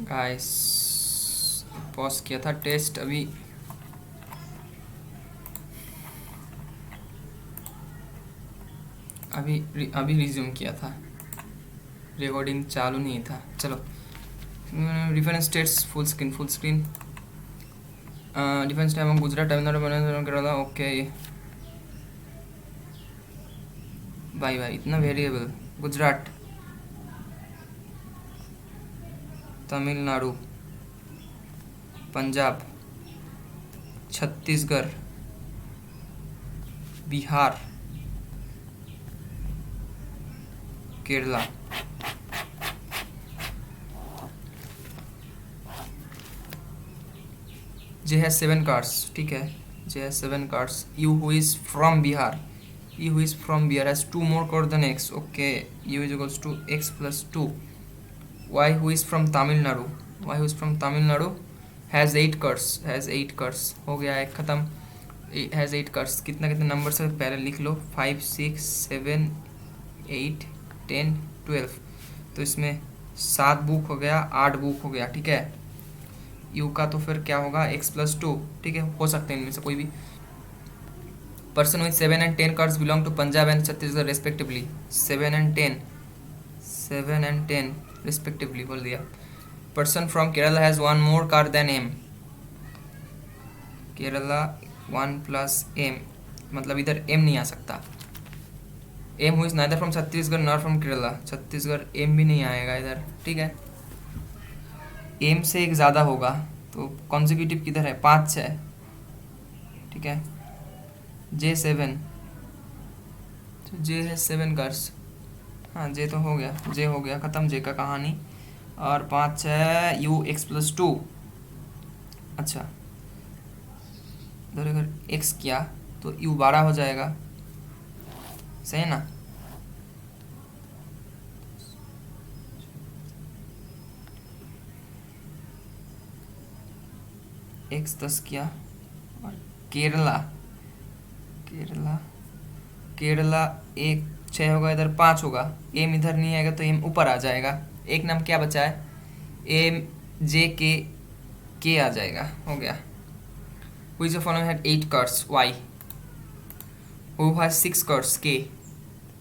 Guys pause किया था test, अभी अभी रिज्यूम किया था, रिकॉर्डिंग चालू नहीं था। चलो different states, full screen difference time Gujarat, Tamil Nadu कर रहा था। ओके भाई इतना variable, Gujarat, Tamil Nadu, Punjab, Chhattisgarh, Bihar, Kerala. J has 7 cards, ठीक है, J has 7 cards. U who is from Bihar, U who is from Bihar has 2 more card then X. Okay, U is equals to X plus 2। Y who is from Tamil Nadu, Y who is from Tamil Nadu has 8 cards, has 8 cards. हो गया एक ख़त्म, has 8 cards. कितना कितना number से पहले लिख लो, 5 6 7 8 10 12। तो इसमें 7 बुक हो गया, 8 बुक हो गया, ठीक है। यू का तो फिर क्या होगा, एक्स प्लस 2, ठीक है। हो सकते हैं इनमें से कोई भी। Person with 7 and 10 cards belong to Punjab and Chhattisgarh respectively. 7 and 10, 7 and 10 respectively बोल दिया। Person from Kerala has 1 more card than M. Kerala 1 plus M, मतलब इधर एम नहीं आ सकता। M who is neither from Chhattisgarh nor from Kerala, Chhattisgarh M भी नहीं आएगा इधर, ठीक है। एम से एक ज़्यादा होगा तो कॉन्जिक्यूटिव किधर है, 5 6, ठीक है। जे 7, तो जे है 7 कार्ड्स। हाँ जे तो हो गया, जे हो गया ख़त्म, जे का कहानी। और 5 6 यू एक्स प्लस 2। अच्छा, इधर अगर एक्स किया तो यू 12 हो जाएगा, सही है ना। एक्स 10 किया। और केरला, केरला केरला 1 6 होगा, इधर 5 होगा। एम इधर नहीं आएगा तो एम ऊपर आ जाएगा। एक नाम क्या बचा है, एम जे के आ जाएगा, हो गया। Who is the following had 8 cards, y? Who has 6 cards, k?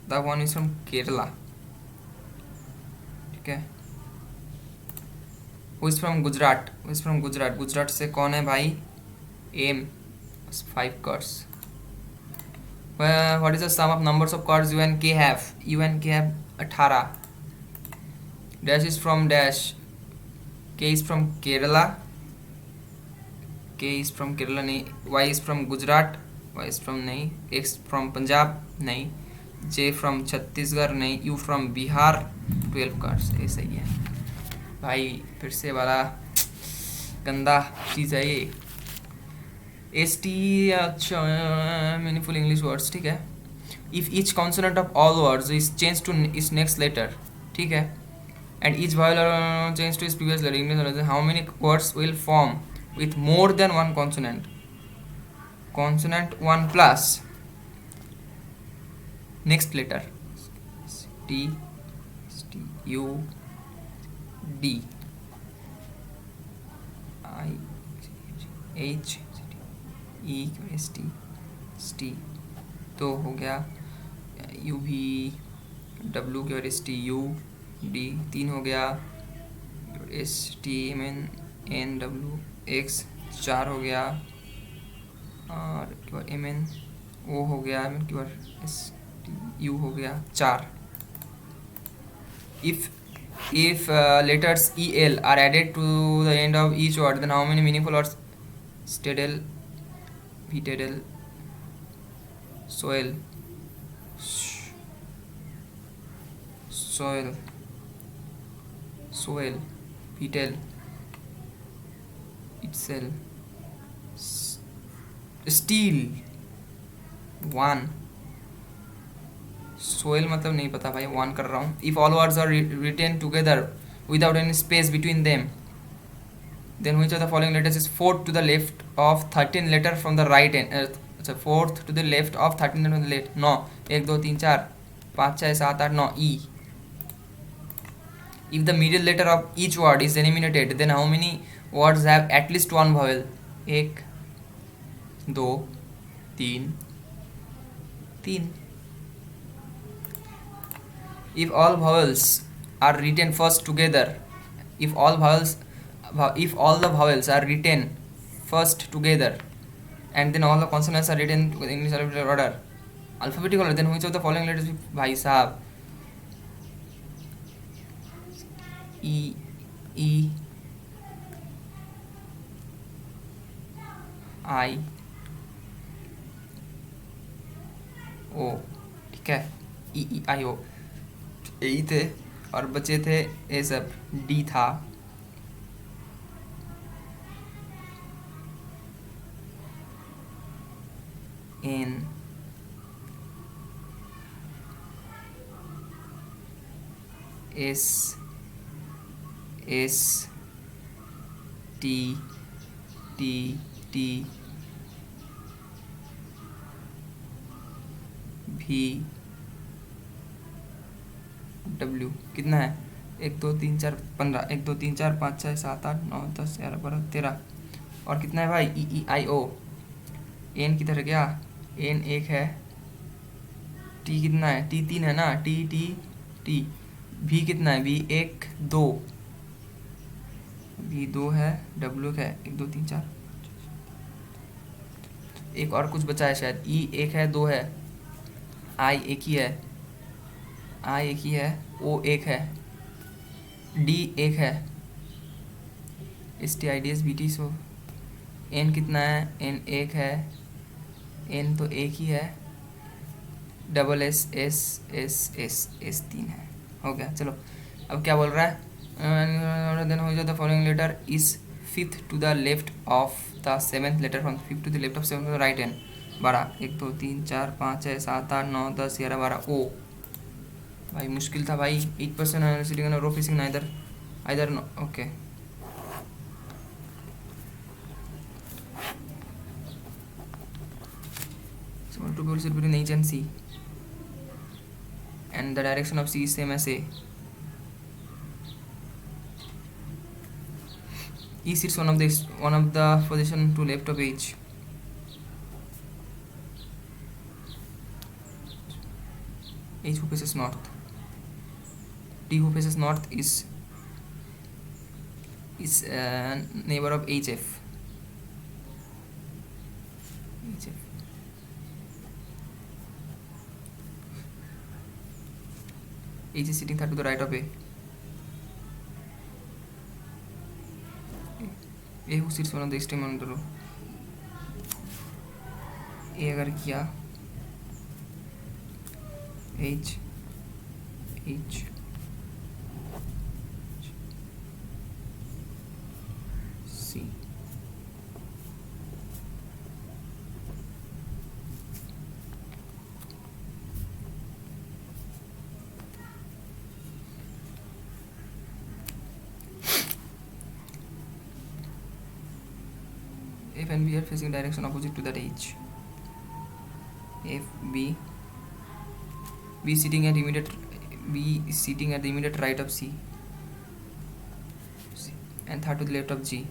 The one is from Kerala, ठीक है। Who is from Gujarat? Who is from Gujarat? Gujarat से कौन है भाई, M, 5 cards। What is the sum of numbers of cards you and k have? You and k have 18। Dash is from dash, k is from Kerala, k is from Kerala नहीं, y is from Gujarat, y is from नहीं, x from Punjab नहीं, j from Chhattisgarh नहीं, u from Bihar. 12 cards, ये सही है भाई। फिर से वाला गंदा चीज़ है ये, एस टी। अच्छा, मीनिंगफुल इंग्लिश वर्ड्स, ठीक है। If each consonant of all words is change to is next letter, ठीक है, and each vowel change to is previous letter, English, how many words will form with more than one consonant? Consonant 1 plus next letter, T U D I H E S T। तो हो गया U V W की और S T U D, 3 हो गया। S T N W x 4 हो गया, और एम एन ओ हो गया, एम एन की बार एस टी यू हो गया 4। If letters E L R added to the end of each word then how many meaningful words, स्टेडल, वीटेडल, सोयल, सोयल, सोयल, वीटेल, itself, स्टील 1। सोयल मतलब नहीं पता भाई, 1 कर रहा हूँ। If all words are written together without any space between them then which of the following letters is fourth to the left of 13 letter from the right end. अच्छा, fourth to the left of 13 letter from the left. 9 1 2 3 4 5 6 7 8 9, E. If the middle letter of each word is eliminated, then how many words have at least one vowel? एक, दो, तीन, तीन. If all vowels are written first together, if all vowels, if all the vowels are written first together, and then all the consonants are written in English alphabetical order, then which of the following letters be bhai sahab? E, E, I, O. ठीक है, E, E, I, O यही थे. और बचे थे ये सब. D था, N, S, S, T, T, T, भी, डब्ल्यू. कितना है? 1 2 3 4 15. 1 2 3 4 5 6 7 8 9 10 11 12 13. और कितना है भाई? ई, ई, आई, ओ. एन किधर गया? एन एक है. टी कितना है? टी 3 है ना. T, T, T. भी कितना है? भी 1 2. भी 2 है. डब्ल्यू क्या है? 1 2 3 4. एक और कुछ बचा है शायद. ई 1 है, 2 है. आई एक ही है. आई एक ही है. ओ 1 है. डी 1 है. S T I D S B T. So N कितना है? एन 1 है. एन तो एक ही है. Double S, S, S, S, S 3 है. हो गया. चलो अब क्या बोल रहा है? देन हो जाता following letter is fifth to the left of the seventh letter from fifth to the left of seventh right hand. 12. 1 2 3 4 5 6 7 8 9 10 11 12. ओ भाई मुश्किल था भाई. 8% sitting end row facing neither either. Okay. So to be between H and C, and the direction of C is same as A. E sits one of the position to left of H. H who faces north. D who faces north is neighbor of HF. HF. H is sitting third to the right of A. A who sits one of the extreme on the row. A अगर किया H, H, C. F and B are facing direction opposite to that H. F, B. B is sitting at the immediate right of C. And third to the left of G.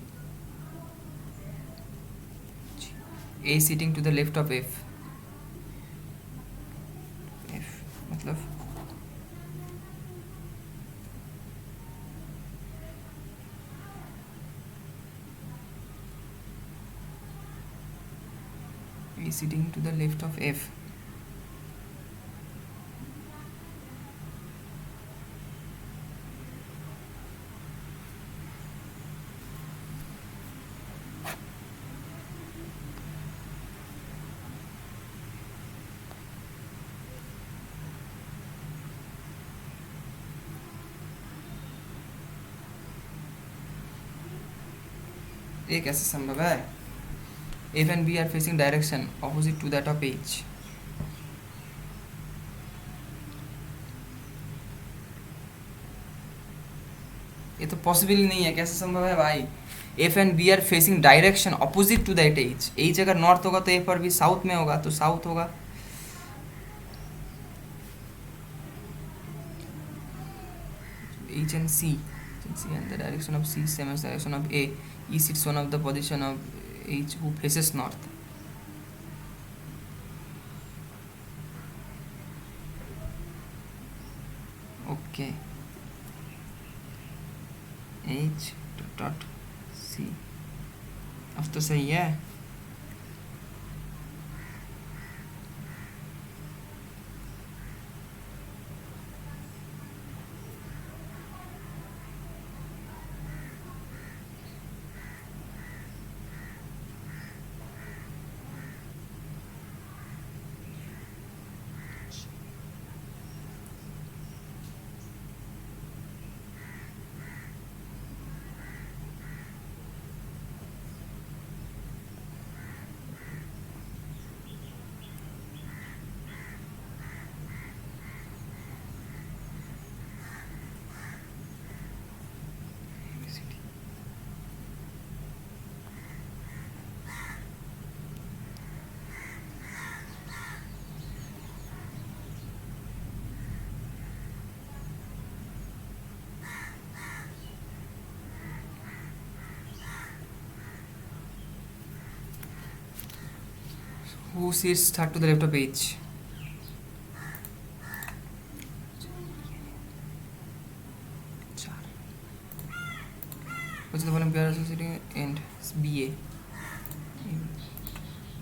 A is sitting to the left of F. F मतलब A is sitting to the left of F. ये कैसे संभव है? F and B are facing direction opposite to that of H. ये तो possible ही नहीं है. कैसे संभव है भाई? F and B are facing direction opposite to that H. H अगर नॉर्थ होगा तो F और B साउथ में होगा, तो साउथ होगा. H H and C. C and the direction of C, same as direction of A. E sits one of the position of H who faces north. Okay. H dot C. अब तो सही है. Who sits third to the left of H? Which is the following pair associating and BA?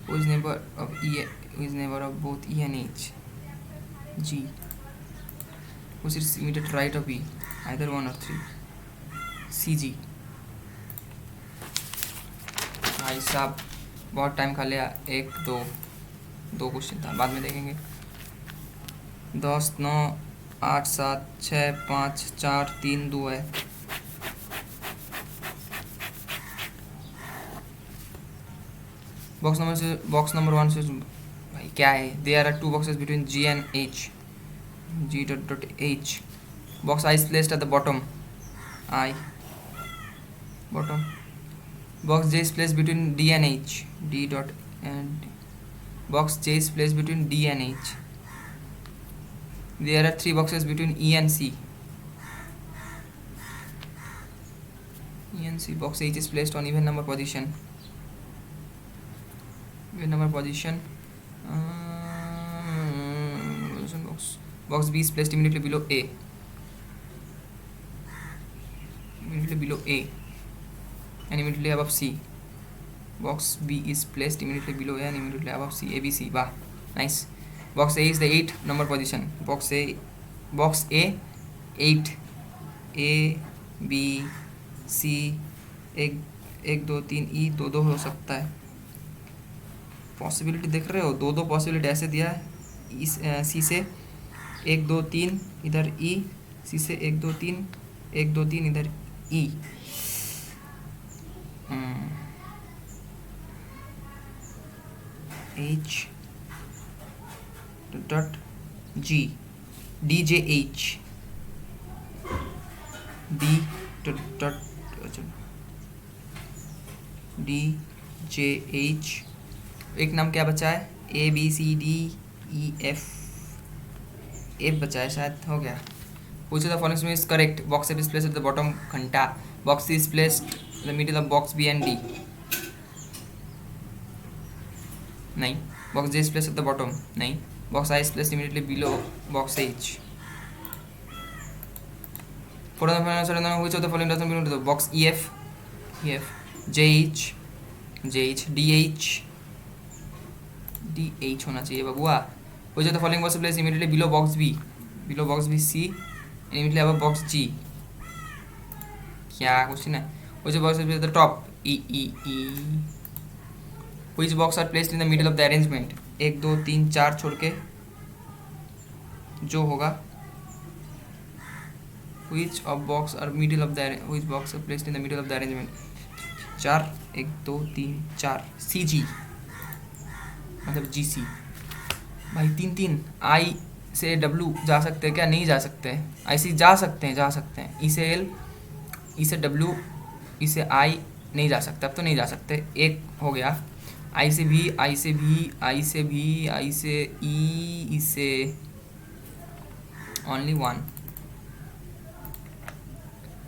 Who is neighbor of E? Who is neighbor of both E and H? G. Who sits immediate right of E? Either 1 or 3. CG. भाई साहब बहुत time खा लिया. 1 2 question था, बाद में देखेंगे. 10 9 8 7 6 5 4 3 2 है. बॉक्स नंबर 1 से भाई क्या है. There are 2 boxes between G and H. G dot H. Box I is placed at the bottom. I. Bottom. Box J is placed between D and H. D dot and box J is placed between D and H. There are 3 boxes between E and C. E and C. Box H is placed on even number position. Even number position. Box B is placed immediately below A. Immediately below A. And immediately above C. Box B is placed immediately below A and immediately above C. A, B, C. Wow, nice. Box A is the 8th number position. Box A 8. A, B, C. 1 2 3 E 2 हो सकता है. Possibility देख रहे हो, 2 possibility ऐसे दिया है. सी से 1 2 3 इधर E. सी से 1 2 3 1 2 3 इधर E. H dot G. DJH. D dot DJH. एक नाम क्या बचा है? A B C D E F. F बचा है शायद. हो गया. Which of the following is correct? Box A is placed at the bottom. घंटा. Box C is placed in the middle of box B and D. नहीं. Box J is placed at the bottom. नहीं. Box I is placed immediately below box H. For the following, which of the following doesn't belong to the box EF? EF. JH. DH. DH होना चाहिए बबुआ. Which of the following was placed immediately below box B? Below box B C and immediately above box G. क्या question है? Which of the boxes at the top? E. Which box are placed in the middle of the arrangement? 1 2 3 4 छोड़ के जो होगा. Which of box are placed in the middle of the arrangement? 4 1 2 3 4 CG मतलब GC. भाई 3 I से W जा सकते हैं क्या? नहीं जा सकते. I से जा सकते हैं. E से L, E से W, E से I नहीं जा सकते. अब तो नहीं जा सकते. एक हो गया. I से V, I से V, I से V, I से E, E से only 1.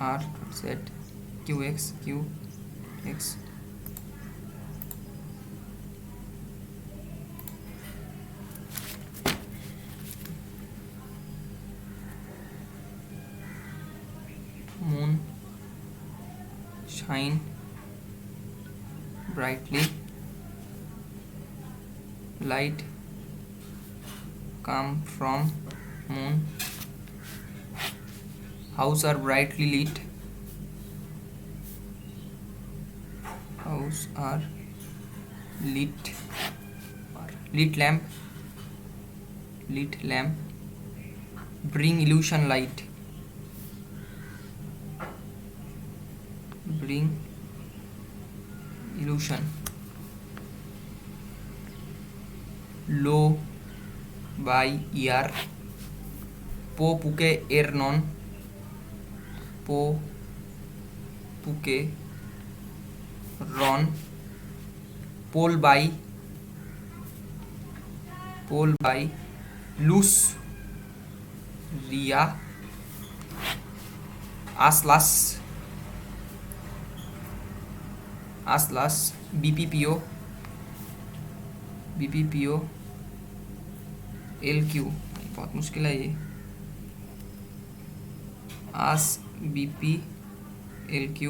R Z QX QX moon shine brightly, light come from moon, house are brightly lit, house are lit, lit lamp bring illusion light, bring illusion, low by ear, po puke er non, po puke ron, pole by loose ria, aslas BPPO LQ, बहुत मुश्किल है ये, आस BP LQ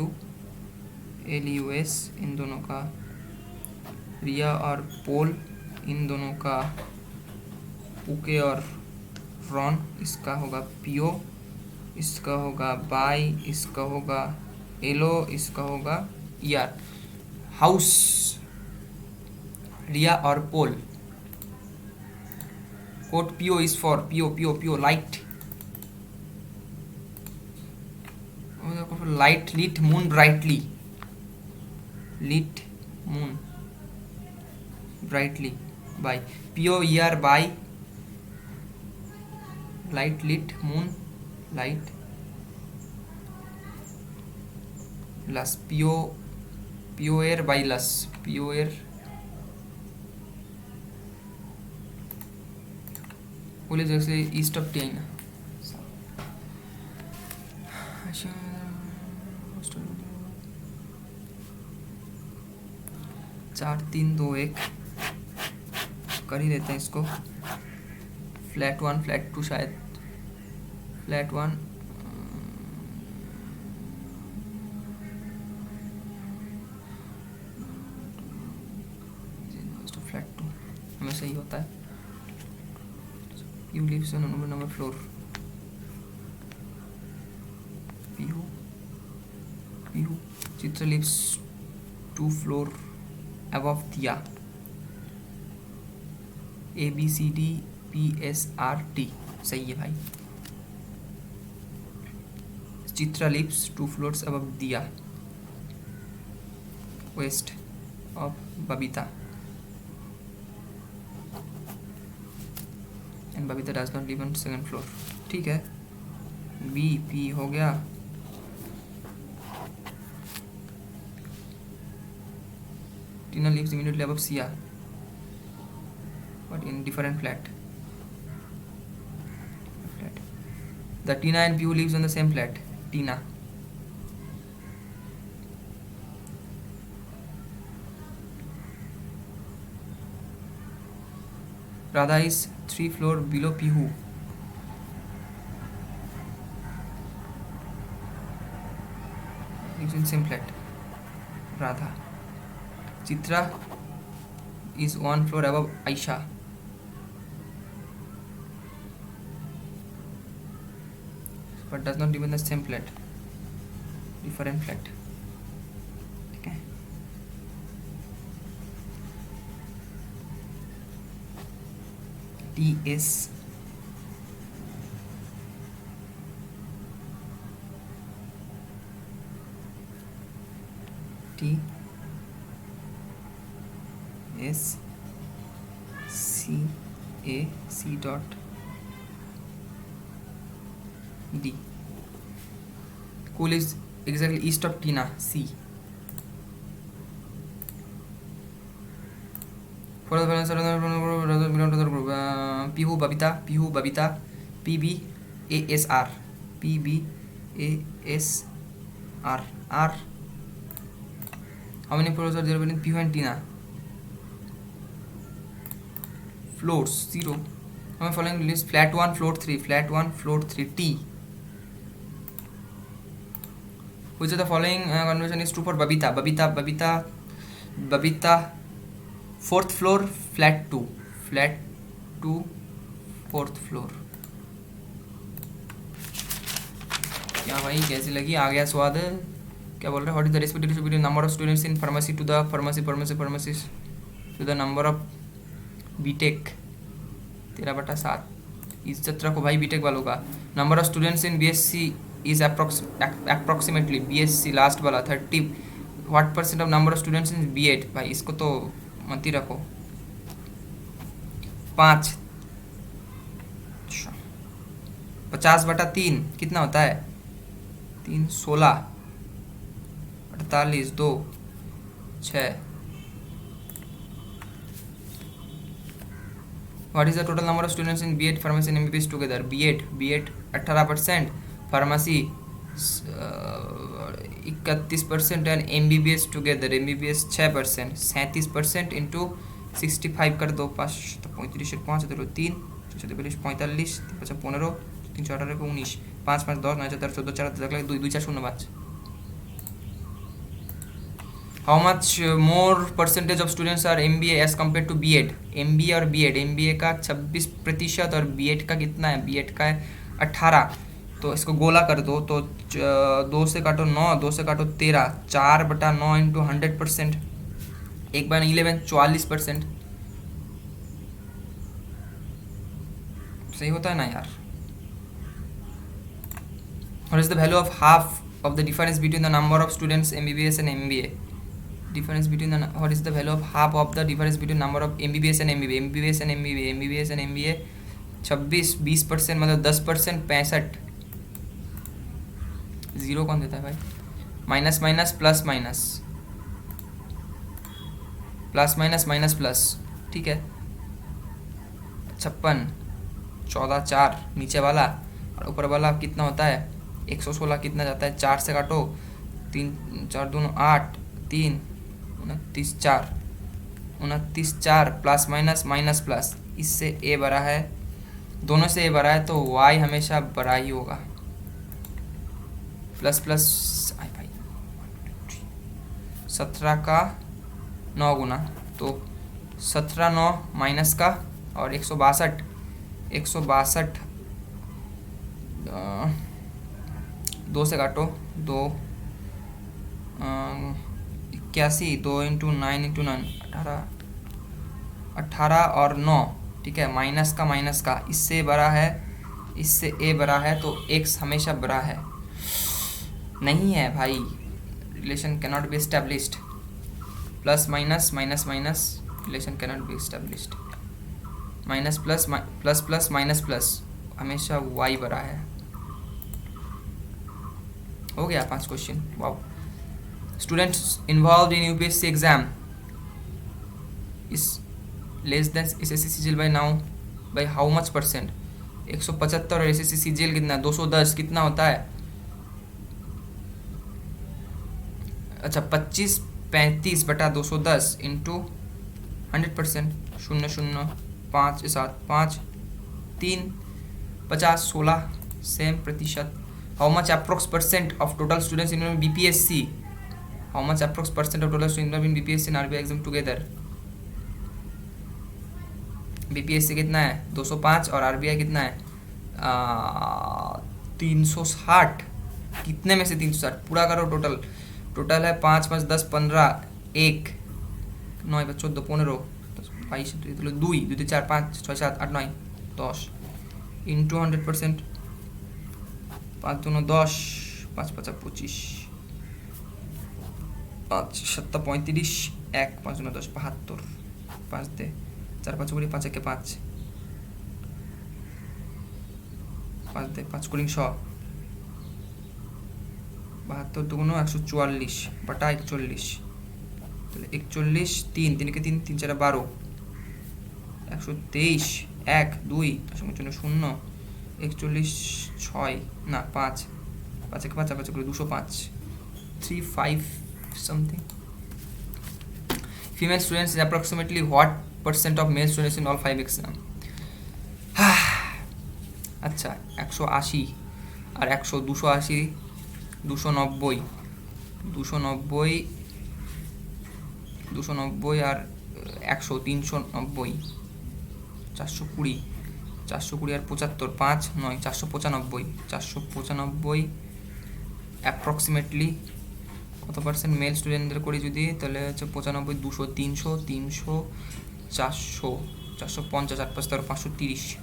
LUS इन दोनों का, रिया और पोल इन दोनों का, पुके और रॉन इसका होगा PO, इसका होगा बाई, इसका होगा एलो, इसका होगा ER, हाउस रिया और पोल, coat PO is for PO light, light lit moon brightly, lit moon brightly by PO ER by light lit moon light less PO air by less PO air बोले जैसे east of ten 4 3 2 1 कर ही देते हैं इसको, flat 1 flat 2 शायद, flat 1 flat 2 हमेशा ही होता है, you lives on number floor, PU Chitra lives 2 floor above Tia, ABCD PSRT सही है भाई, Chitra lives 2 floors above Dia, west of Babita, and Babita does not live on second floor, ठीक है, BP हो गया, Tina lives immediately above Sia, but in different flat. The Tina and Piu lives on the same flat. Tina. Radha is 3 floor below Pihu. Lives in same flat. Radha. Chitra is 1 floor above Aisha. But does not live in the same flat, different flat. Okay. TS T S C A C dot D. Cool is exactly east of Tina, C. For the balance belong to the group. Pihu Babita, PB ASR, PB ASR. R. R. How many floors are there in P antenna? Floors 0. Now following list flat 1, floor 3, flat 1, floor 3. T. Which of the following convention is true for Babita? Babita. Fourth floor, flat 2. Flat 2, fourth floor. क्या भाई कैसी लगी? आ गया स्वाद? क्या बोल रहे हैं? What is the respective ratio between number of students in pharmacy to the pharmacy to the number of BTech? 13/7. इज्जत रखो भाई बीटेक वालों का. Number of students in BSc is approximately BSc last वाला 30. What percent of number of students in BEd? भाई इसको तो मत ही रखो. 5. 50/3 कितना होता है? 3 16. 48 2 6. What is the total number of students in B.Ed, pharmacy and MBBS together? B.Ed 18%, pharmacy 31% and MBBS together MBBS 6%. 37% into 65 कर दो. 5 35 5 3 3 45 45 15 3 18 19 5 5 10 9 14 14 2 2 4 0 5. How much more percentage of students are MBA as compared to B.Ed? MBA और B.Ed. MBA का 26% और B.Ed का कितना है? B.Ed का है 18. तो इसको गोला कर दो तो 2 से काटो 9, 2 से काटो 13. 4/9 इंटू 100%. 1/11 44%. सही होता है ना यार? What is the value of half of the difference between the number of students MBBS and MBA? Difference between the what is the value of half of the difference between number of MBBS and MBA? MBBS and MBA, MBBS and MBA 26 20% मतलब 10% 65. Zero कौन देता है भाई? Minus minus plus minus plus minus minus plus. ठीक है. 56 14 4 नीचे वाला और ऊपर वाला कितना होता है? 116. कितना जाता है? 4 से काटो 3 4 2 8 3 29 4 29 4 प्लस माइनस माइनस प्लस. इससे ए बड़ा है, दोनों से ए बड़ा है तो वाई हमेशा बड़ा ही होगा. प्लस प्लस 17 का 9 गुना तो 17 9 माइनस का और 162 2 से काटो 2 81 2 इंटू 9 इंटू 9 18 और 9. ठीक है. माइनस का इससे बड़ा है, इससे ए बड़ा है तो एक्स हमेशा बड़ा है. नहीं है भाई, relation cannot be established. Plus minus minus minus relation cannot be established. Minus plus plus plus minus plus हमेशा वाई बड़ा है. हो गया 5 question. Wow. Students involve in UPSC exam is less than SSC CGL by now by how much percent? 175 और SSC CGL कितना? 210. कितना होता है? अच्छा 25 35/210 इंटू 100%. 0 0 5 7 5 3 50 16 सेम प्रतिशत. How much approx percent of total students in BPSC? How much approx percent of total students in BPSC and RBI exam together? BPSC कितना है? 205 और आरबीआई कितना है? 360. कितने में से 360? पूरा करो. टोटल है 5 5 10 15 1 9 14 15 22 2 2 4 5 6 7 8 9 10 इंटू 100%. 5 2 10 5 5 25 5 7 35 1 5 9 10 72 5 दे 4 5 20 5 1 5 5 दे 5 कुलिंग 100 72 दुगुनो 144 बटा 41 41 3 3 के 3 3 4 12 123 1 2 0 41 6 না 5 5 1 5 5 205 3.5 something. Female students is approximately what percent of male students in all 5 exam? আচ্ছা 180 আর 100 280 290 290 290 আর 100 390 420 420 আর 75 5 9 495 495 অ্যাপ্রক্সিমেটলি কত পার্সেন্ট মেল স্টুডেন্টদের করি যদি, তাহলে হচ্ছে 95 200 300 300 400 450 8 5 530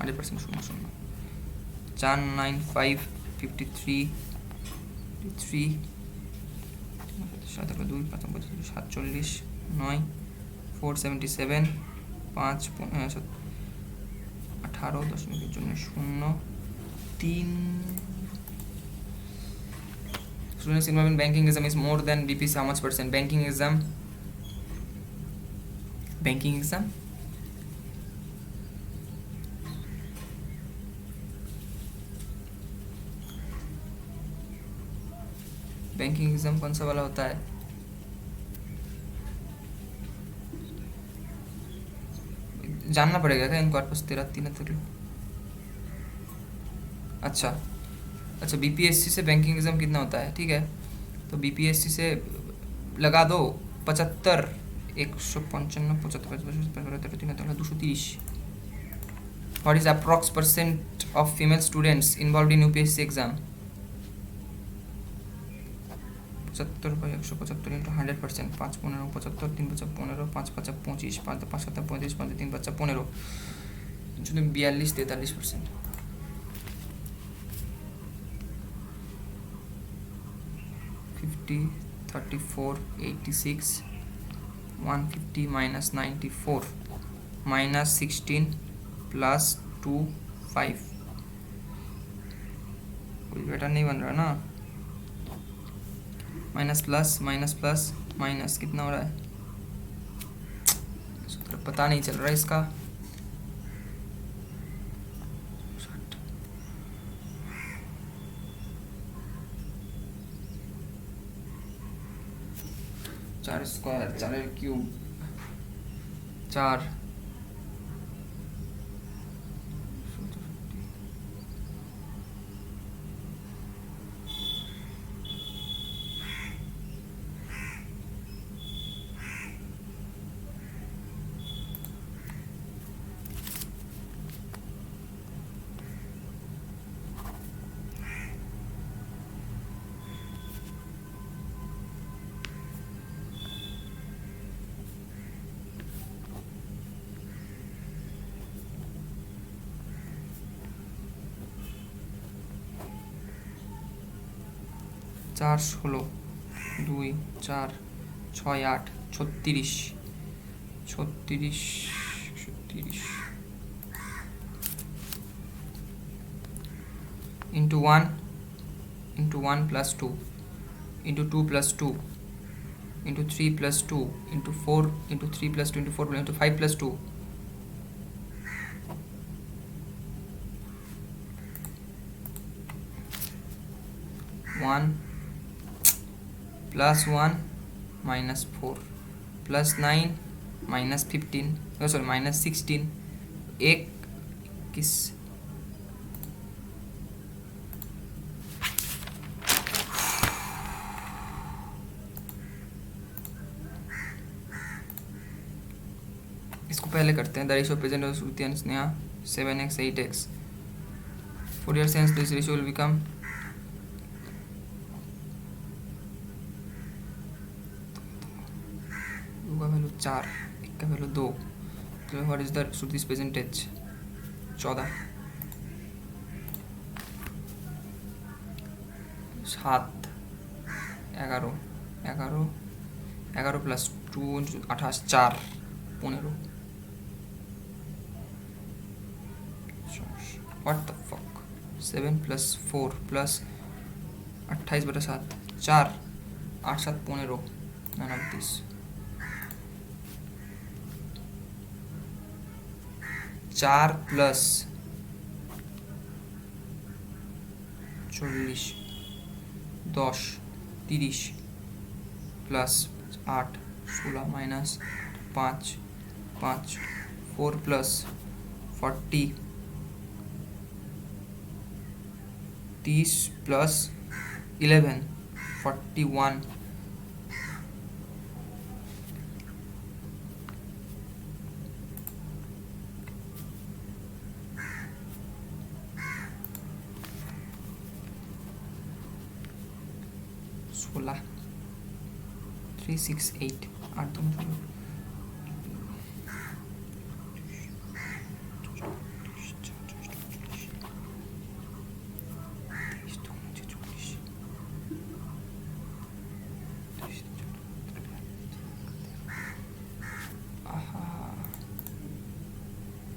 100% 0 0 495 53 3 7 2 45 47 9 477 5 18 10 মিনিটের জন্য 0 3 students involved in banking exam is more than BPC. How much percent? Banking exam banking exam कौन सा वाला होता है? जानना पड़ेगा क्या इन कॉर्पस 13 तक? अच्छा अच्छा बीपीएससी से बैंकिंग एग्जाम कितना होता है? ठीक है, तो बीपीएससी से लगा दो 75 155 75 230. What is approx percent of female students involved in UPSC exam? 75 by 175 into 100%. 5 15 75 3 5 15 5 5 25 5 5 7 35 5 3 5 15 যদি 42 43%. -50 34 86 150 minus 94 minus 16 plus 2 5. कोई बेटा नहीं बन रहा ना. माइनस प्लस माइनस कितना हो रहा है? सूत्र पता नहीं चल रहा है इसका. चार square 4 cube 4 4 16 2 4 6 8 36 into 1 plus 2 into 2 plus 2 into 3 plus 2 into 4 into 3 plus 2 into 4 into 5 plus 2 1 plus 1 minus 4 plus 9 minus 15 sorry minus 16 एक किस इसको पहले करते हैं. The ratio present of Shruti and Sneha 7x 8x. Fourier sense this ratio will become का value 4 1 का value 2. तो what is the Shruti's percentage? 14 7 11 11 11 plus 2 28 4 15. What the fuck 7 plus 4 plus 28/7 4 8 7 15 29 4 plus 40 10 30 plus 8 16 minus 5 5 4 plus 40 30 plus 11 41 16 368 8 2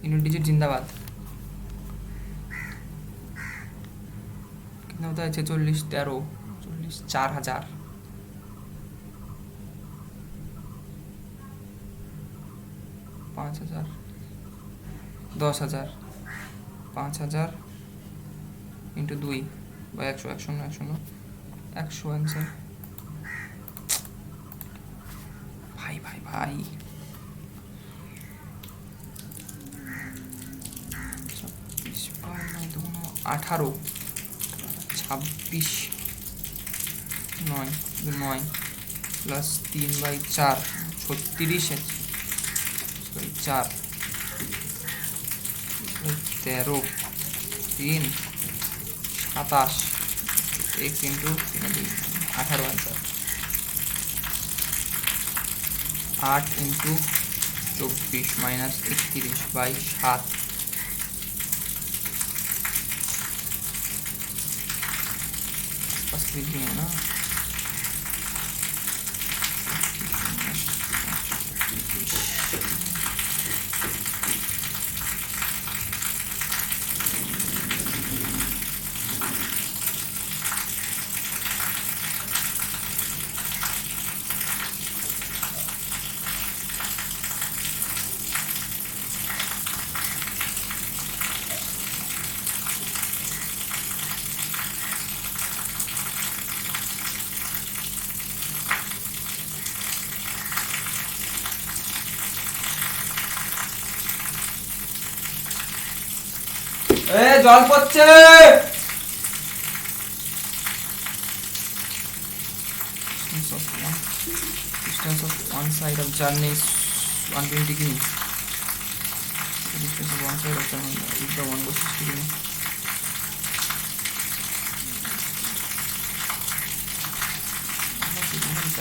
unit digit जिंदाबाद। कितना होता है 46 13 40 4000 5000 10000 5000 into 2 বা 100 100 100 answer. भाई भाई भाई 26 18 26 9 9 प्लस 3/4 36 है 4 13 3 27 एक इंटू 18 आंसर 8 इंटू 24 माइनस 31/7 बस लिख है ना। জল পড়ছে। Distance of one side of journey is 120 km. The distance of one side of journey if the one goes 60 km.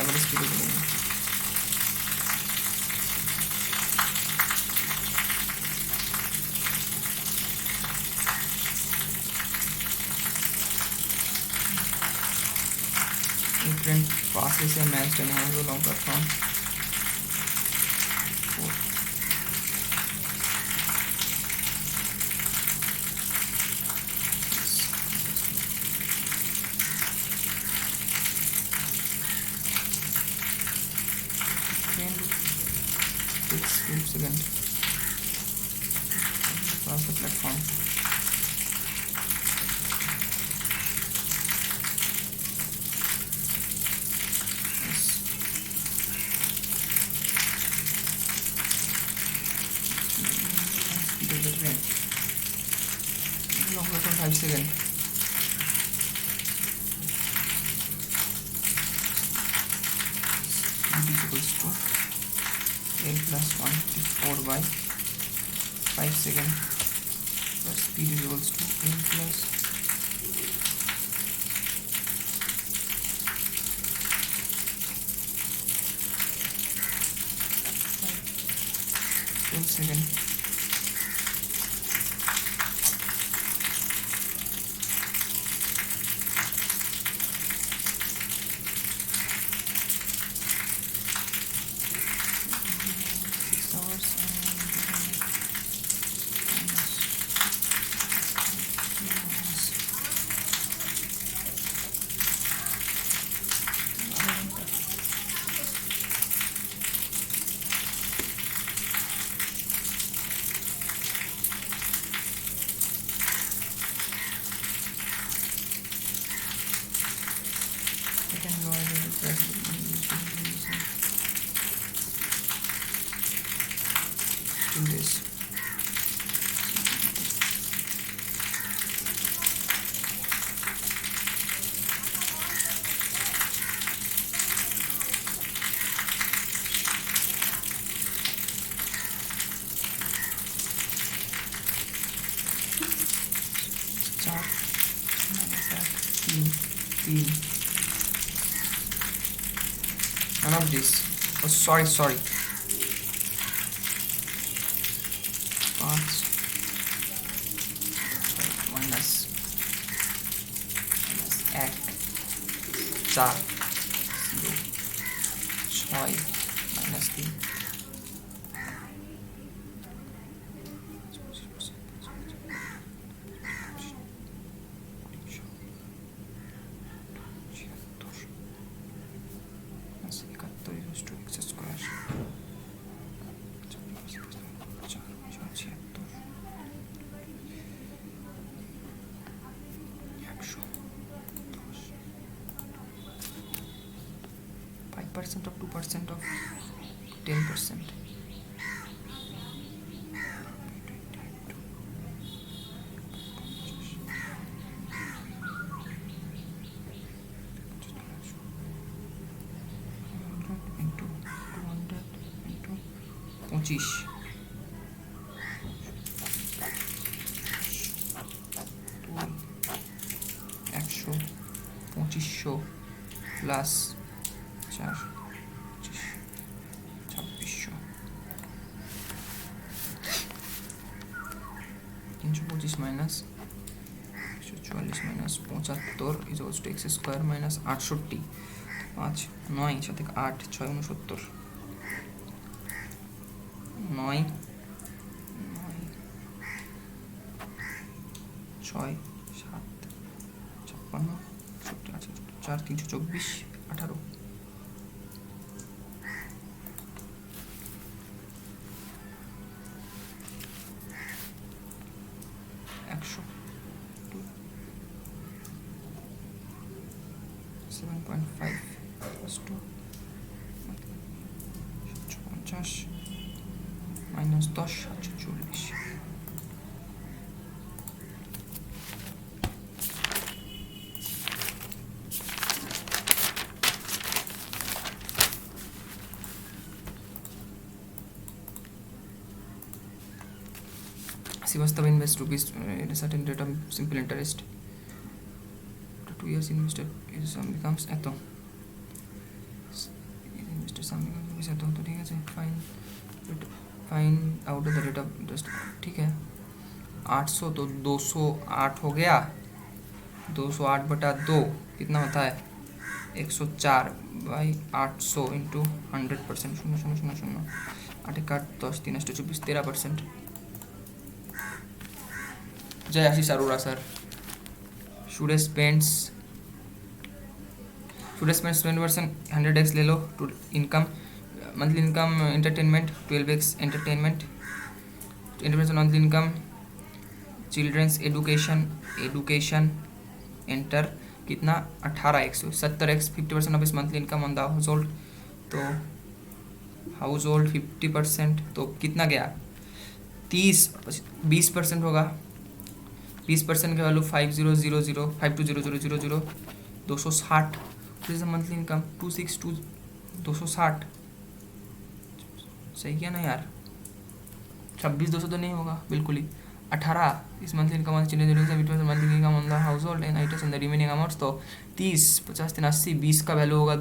Average speed is train passes a man standing on the long platform. 6 seconds. Pass the platform. Long 5 seconds. Speed equals to L plus 154 by 5 seconds. Plus speed is equals to L plus 12 seconds. can know do this. None of this. Oh, sorry. 5 minus 1 4 0 6 minus 3 5% of 2% of 10%. Into 200 into 25 100 plus 4 2600 325 minus 144 minus 75 is অলস two x square minus 68 5 9 সাথে 8 6 69 9 6 7 56 4 324 18 7.5 plus 2 50 minus 10 740 Srivastava invests rupees in a certain rate of simple interest. After 2 years, investor sum becomes eto. Investor sum becomes eto. तो ठीक है fine out of the rate of interest. ठीक है 800 तो 208 हो गया. 208 बटा 2 कितना होता है 104 by 800 into 100%. 0.000 8 1 10 3 8 24 13%. Jai Ashish Arora sir. Should spends 20% 100x ले लो. To income monthly income entertainment 12x entertainment. 20% monthly income children's education enter कितना 18x 70x 50% of is monthly income on the household. तो हाउस होल्ड 50% तो कितना गया 20% होगा. 20% का value 5000 520000 260. This is monthly income 262 260. सही किया ना यार. 26,200 तो नहीं होगा बिल्कुल ही. 18 इस monthly income monthly income on the house hold and items on the remaining amounts. तो 30 50 3 80 20 का वैल्यू होगा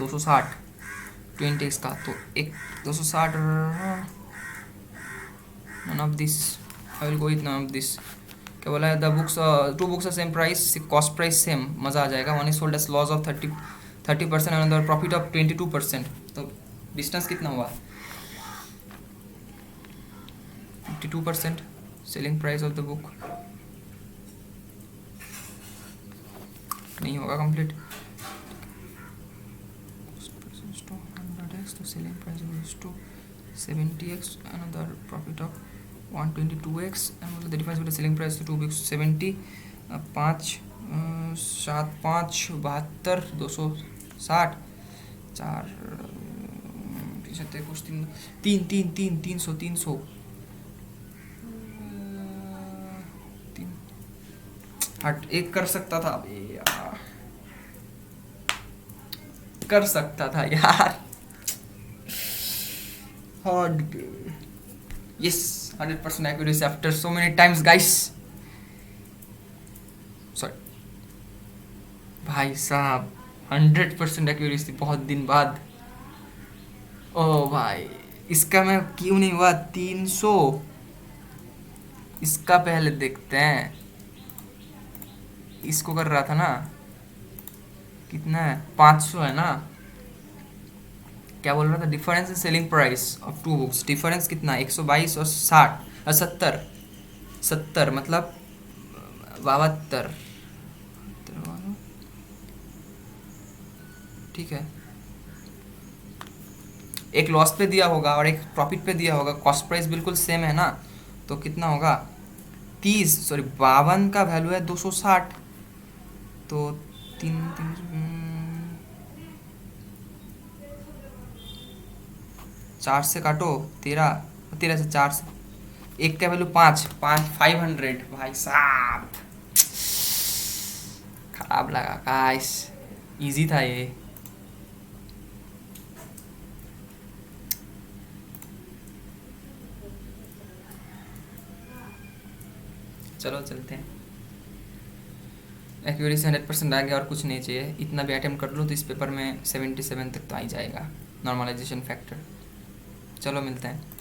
260 20x का. तो एक 260 none of this. I will go with none of this. क्या बोला है the books two books same price cost price same. मज़ा आ जाएगा. One is sold as loss of 30% and other profit of 22%. तो डिस्टेंस कितना हुआ 52% selling price of the book. नहीं होगा कंप्लीट. तो selling price is to 70x and other profit of 122x and the difference between selling price to 2 books 70 5 सात पाँच 72, 260, चार कुछ तीन तीन तीन तीन 300, 300, तीन, हट एक कर सकता था, अबे यार कर सकता था यार। हट, yes 100% accuracy after so many times guys. Sorry भाई साहब, 100% एक्यूरेसी बहुत दिन बाद। ओ भाई, इसका मैं क्यों नहीं हुआ 300? इसका पहले देखते हैं, इसको कर रहा था ना, कितना है 500 है ना। क्या बोल रहा था, difference in selling price of two books, difference कितना 122 और 60 और 70, 70 मतलब 72, ठीक है। एक लॉस पे दिया होगा और एक प्रॉफिट पे दिया होगा, कॉस्ट प्राइस बिल्कुल सेम है ना, तो कितना होगा 30, सॉरी 52 का वैल्यू है 260, तो तीन तीन 4 से काटो 13, 13 से 4 से, एक का वैल्यू 5, 500 भाई साहब, खराब लगा गाइस, इजी था ये। चलो चलते हैं, एक्यूरेसी 100% आ गया और कुछ नहीं चाहिए, इतना भी अटेम्प्ट कर लूँ तो इस पेपर में 77 तक तो आ ही जाएगा, नॉर्मलाइजेशन फैक्टर। चलो मिलते हैं।